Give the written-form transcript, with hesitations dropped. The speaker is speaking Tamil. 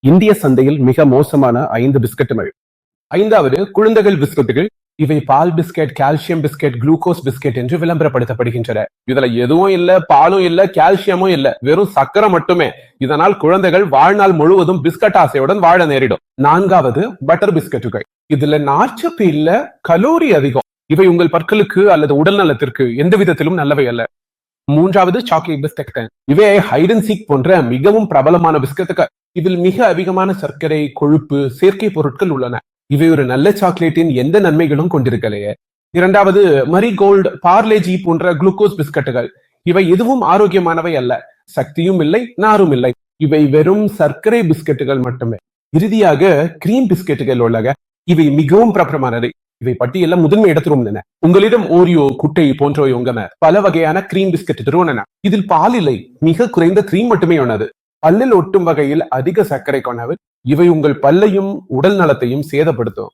இந்திய சந்தையில் மிக மோசமான 5 பிஸ்கட்டுகள். 5வது குழந்தைகள் பிஸ்கட்டுகள். இவை பால் biscuit, calcium biscuit, glucose biscuit என்று விளம்பரப்படுத்தப்படுகின்றன. இதுல எதுவும் இல்ல, பாலும் இல்ல, கால்சியமும் இல்ல, வெறும் சக்கரை மட்டுமே. இதனால் குழந்தைகள் வாழ்நாள் முழுவதும் பிஸ்கட் ஆசையுடன் வாழ நேரிடும். 4வது பட்டர் பிஸ்கட்டுகள். இதுல நார்ச்சத்து இல்ல, கலோரி அதிகம். இவை உங்கள் பற்களுக்கு அல்லது உடல் நலத்திற்கு எந்த விதத்திலும் நல்லவை அல்ல. 3வது சாக்லேட் பிஸ்கட். இவை ஹைட் அண்ட் சீக் போன்ற மிகவும் பிரபலமான பிஸ்கட்டுகள். இதில் மிக அதிகமான சர்க்கரை, கொழுப்பு, செயற்கை பொருட்கள் உள்ளன. இவை ஒரு நல்ல சாக்லேட்டின் எந்த நன்மைகளும் கொண்டிருக்கலையே. 2வது மரிகோல்டு, பார்லேஜி போன்ற குளுக்கோஸ் பிஸ்கட்டுகள். இவை எதுவும் ஆரோக்கியமானவை அல்ல. சக்தியும் இல்லை, நாரும் இல்லை. இவை வெறும் சர்க்கரை பிஸ்கட்டுகள் மட்டுமே. இறுதியாக கிரீம் பிஸ்கட்டுகள் உள்ளக. இவை மிகவும் பிரபலமானவை. இவை பட்டியல முதன்மை இடத்திலும் உங்களிடம் ஓரியோ, குட்டை போன்றவை உங்கன பல வகையான கிரீம் பிஸ்கட் திருவன. இதில் பால் இல்லை, மிக குறைந்த கிரீம் மட்டுமே உள்ளது. பல்லில் ஒட்டும் வகையில் அதிக சர்க்கரை கொண்டவை. இவை உங்கள் பல்லையும் உடல் நலத்தையும் சேதப்படுத்தும்.